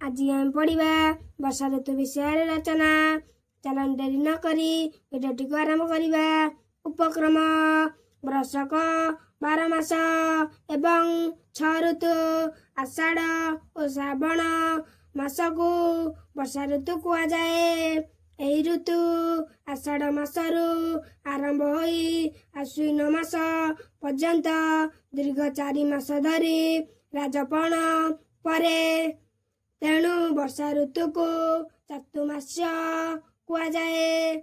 आज आम पढ़ा वर्षा ऋतु विषय रचना। चलन डेरी न करी भिडियोटी को आरंभ करवा। उपक्रम वर्षक 12 मास एवं 6 ऋतु आषाढ़ और श्रावण मास को वर्षा ऋतु कह जाए। यही ऋतु आषाढ़ मासरू आरंभ होई आश्विन मास पर्यंत दीर्घ 4 मास धरी राजपण परे। तेणु वर्षा ऋतु को चतुर्मास्य कह जाए।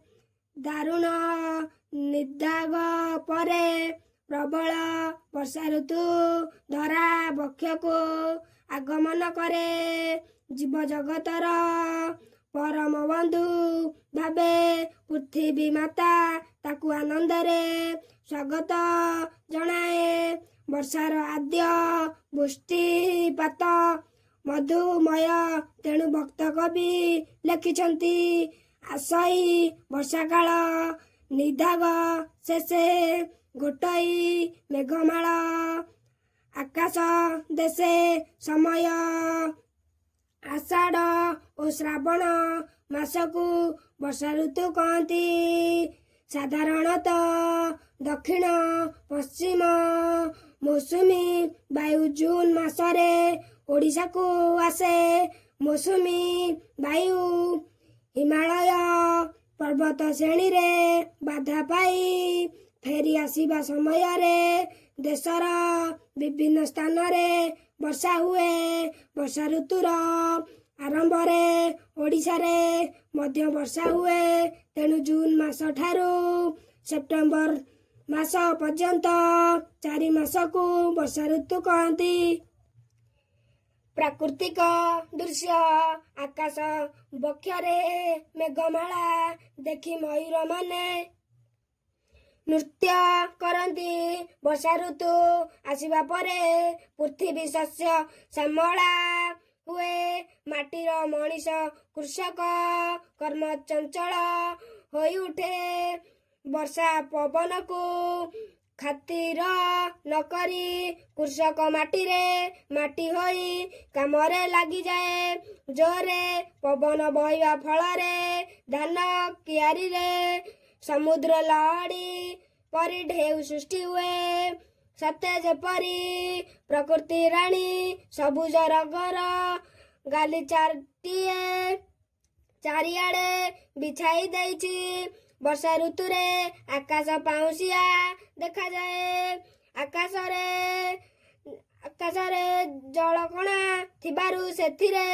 दारुण निदाघ परे प्रबल वर्षा ऋतु धरा बक्ष को आगमन करे। जीव जगतर परम बंधु भावे पृथ्वी माता ताकू आनंदरे स्वागत जनाए। वर्षार आद्य वृष्टिपात मधुमय। तेणु भक्त कवि लिखिछंती आसई वर्षा काल निदाघ शेषे घोटई मेघमाल। आकाश देशे समय आषाढ़ और श्रावण मासकू वर्षा ऋतु कहती। साधारणतः दक्षिण पश्चिम मौसुमी वायु जून मासरे ओडिशा को आसे। मौसुमी वायु हिमालय पर्वत श्रेणी रे बाधा पाई फेरी आसीबा समय रे देशर विभिन्न स्थान रे वर्षा हुए। वर्षा ऋतुर आरंभ रे ओडिशा रे मध्य वर्षा हुए। तेणु जून मास ठारू सेप्टेम्बर मास पर्यंत 4 मास को वर्षा ऋतु कहती। प्राकृतिक दृश्य आकाश बक्षरे मेघमाला देखी मयूर माने नृत्य करती। वर्षा ऋतु आसिबा परे पृथ्वी शस्य श्यामला हुए। माटीर मनीष कृषक कर्म चंचल होई उठे। वर्षा पवन को खातिर नकरी कृषक माटी होई कामरे लगी जाए। जोरे पवन बहिबा फलरे धान कियारी रे समुद्र लहड़ी परी ढेउ सृष्टि हुए। सते जेपरी प्रकृति राणी सबुज रंगर गालिचाटिए चारिआडे बिछाई देइछि। वर्षा ऋतु रे आकाश पाउसिया देखा जाए। आकाशरे जलकणा थिबारु सेथिरे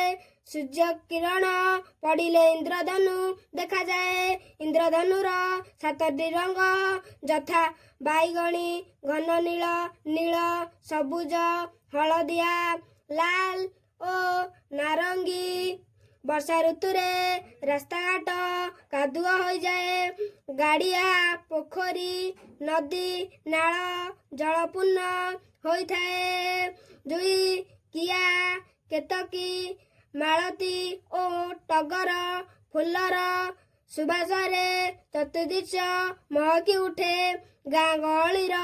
सूर्य किरण पड़िले इंद्रधनु देखा जाए। इंद्रधनुर 7टी रंग यथा बाईगणी घन नील नील सबुज हलदिया लाल और नारंगी। वर्षा ऋतु रे रास्ताघाट कादुआ हो जाए। गाड़िया पोखरी नदी नाल जलपूर्ण होइथाए। जुई किया केतकी मालती और टगर फुलर सुबासरे चतुर्दिश महकी उठे। गाँ गहलीर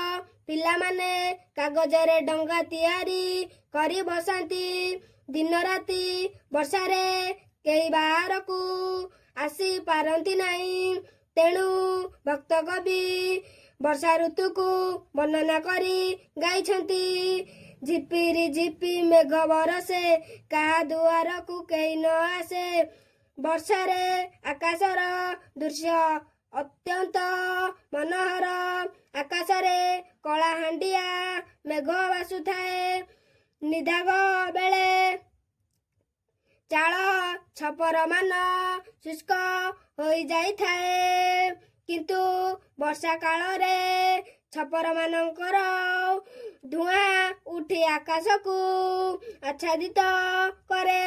पिला माने कागजरे डंगा तैयारी करी बसंती। दिन राति वर्षारे केही बाहर को आसी पारंती नहीं। तेणु भक्त कवि वर्षा ऋतु को वर्णना करी गाइछंती। झिपिरी झिपी मेघ बरसे काहा दुआर को केही न आसे। वर्षारे आकाशर दृश्य अत्यंत मनोहर। आकाशरे कलाहांडिया मेघ भासुथाए। निदाघ बेले चाल छपर मान शुष्क हो जाइथाए। किंतु वर्षा काल रे छपर मानकर धुआं उठी आकाश को आच्छादित करे।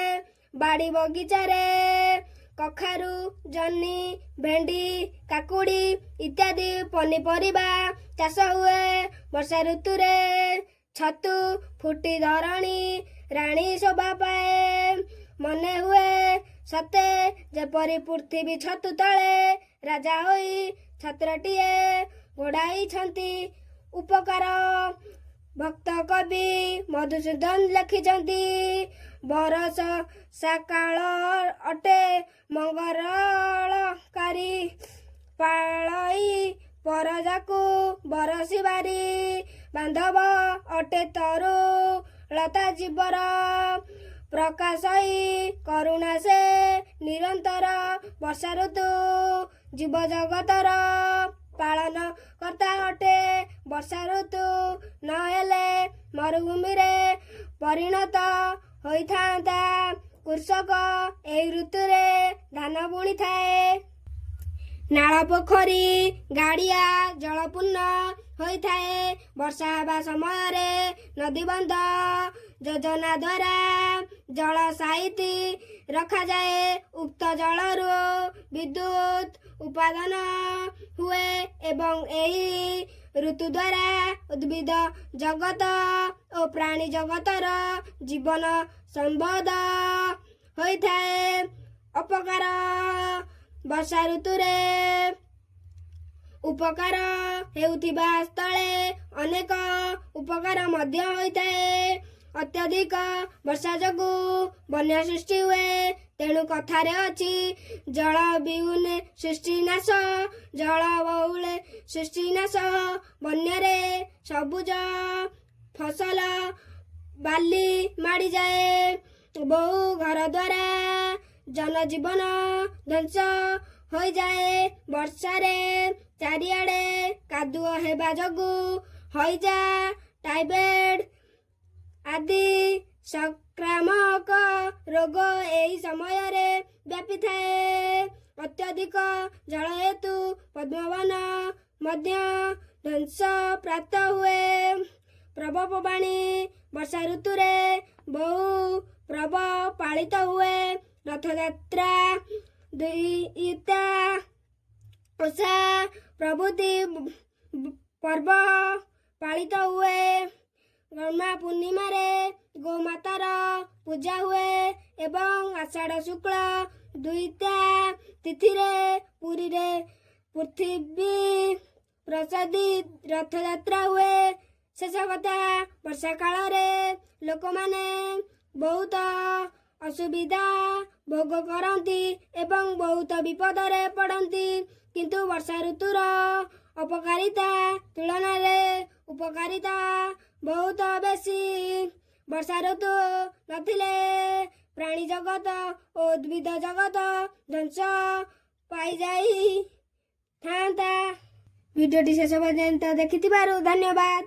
बाड़ी बगीचारे कखारू जन्नी भेंडी काकुड़ी इत्यादि पनीपरिबा चाष हुए। वर्षा ऋतु रे छतु फुटी धरणी राणी शोभा पाए। मने हुए सते जेपरी पृथ्वी छतु तले राजा होई छत्रटीए घोड़ाई उपकार भक्त कवि मधुसूदन लिखिछंती। ବରଷ ସକାଳ ଅଟେ ମଙ୍ଗଳକାରୀ ପାଳଇ ପରଜାକୁ ବରଷିବାରି ବାନ୍ଧବ ଅଟେ ତରୁ ଲତା ଜୀବର ପ୍ରକାଶଇ କରୁଣା ସେ ନିରନ୍ତର ବର୍ଷା ଋତୁ ଜୀବ ଜଗତର ପାଳନ କର୍ତ୍ତା ଅଟେ। ବର୍ଷା ଋତୁ ନହେଲେ ମରୁଭୂମିରେ ପରିଣତ ହୋଇଥାନ୍ତା। କୃଷକ ଏହି ଋତୁରେ ଧାନ ବୁଣିଥାଏ। ନାଳ ପୋଖରୀ ଗାଡ଼ିଆ ଜଳପୂର୍ଣ୍ଣ ହୋଇଥାଏ। ବର୍ଷା ହେବା ସମୟରେ ନଦୀବନ୍ଧ ଯୋଜନା ଦ୍ୱାରା ଜଳ ସାଇତି ରଖାଯାଏ। ଉକ୍ତ ଜଳରୁ ବିଦ୍ୟୁତ୍ ଉତ୍ପାଦନ ହୁଏ ଏବଂ ଏହି ଋତୁ ଦ୍ୱାରା ଉଦ୍ଭିଦ ଜଗତ ଓ ପ୍ରାଣୀ ଜଗତର ଜୀବନ ସମ୍ବଦ ହୋଇଥାଏ। ଅପକାର ବର୍ଷା ଋତୁରେ ଉପକାର ହେଉଥିବା ସ୍ଥଳେ ଅନେକ ଉପକାର ମଧ୍ୟ ହୋଇଥାଏ। ଅତ୍ୟଧିକ ବର୍ଷା ଯୋଗୁଁ ବନ୍ୟା ସୃଷ୍ଟି ହୁଏ। ତେଣୁ କଥାରେ ଅଛି ଜଳ ବିହୁନେ ସୃଷ୍ଟି ନାଶ, ଜଳ ବହୁଳେ ସୃଷ୍ଟି ନାଶ। ବନ୍ୟାରେ ସବୁଜ ଫସଲ ବାଲି ମାଡ଼ିଯାଏ। ବହୁ ଘର ଦ୍ୱାରା ଜନଜୀବନ ଧ୍ୱଂସ ହୋଇଯାଏ। ବର୍ଷାରେ ଚାରିଆଡ଼େ କାଦୁଅ ହେବା ଯୋଗୁଁ ହଇଜା, ଟାଇଫଏଡ୍ ଆଦି ସଂକ୍ରାମକ ରୋଗ ଏହି ସମୟରେ ବ୍ୟାପିଥାଏ। ଅତ୍ୟଧିକ ଜଳ ହେତୁ ପଦ୍ମବନ ମଧ୍ୟ ଧ୍ୱଂସ ପ୍ରାପ୍ତ ହୁଏ। ପର୍ବପର୍ବାଣୀ ବର୍ଷା ଋତୁରେ ବହୁ ପର୍ବ ପାଳିତ ହୁଏ। ରଥଯାତ୍ରା, ଦ୍ୱିତୀୟା ଓଷା ପ୍ରଭୃତି ପର୍ବ ପାଳିତ ହୁଏ। ଗହ୍ମା ପୂର୍ଣ୍ଣିମାରେ ଗୋମାତାର ପୂଜା ହୁଏ ଏବଂ ଆଷାଢ଼ ଶୁକ୍ଳ ଦ୍ୱିତୀୟା ତିଥିରେ ପୁରୀରେ ପୃଥିବୀ ପ୍ରସିଦ୍ଧ ରଥଯାତ୍ରା ହୁଏ। ଶେଷ କଥା, ବର୍ଷା କାଳରେ ଲୋକମାନେ ବହୁତ ଅସୁବିଧା ଭୋଗ କରନ୍ତି ଏବଂ ବହୁତ ବିପଦରେ ପଡ଼ନ୍ତି। କିନ୍ତୁ ବର୍ଷା ଋତୁର ଅପକାରିତା ତୁଳନାରେ ଉପକାରିତା ବହୁତ ବେଶୀ। ବର୍ଷା ଋତୁ ନଥିଲେ ପ୍ରାଣୀ ଜଗତ ଓ ଉଦ୍ଭିଦ ଜଗତ ଧ୍ୱଂସ ପାଇଯାଇଥାନ୍ତା। ଭିଡ଼ିଓଟି ଶେଷ ପର୍ଯ୍ୟନ୍ତ ଦେଖିଥିବାରୁ ଧନ୍ୟବାଦ।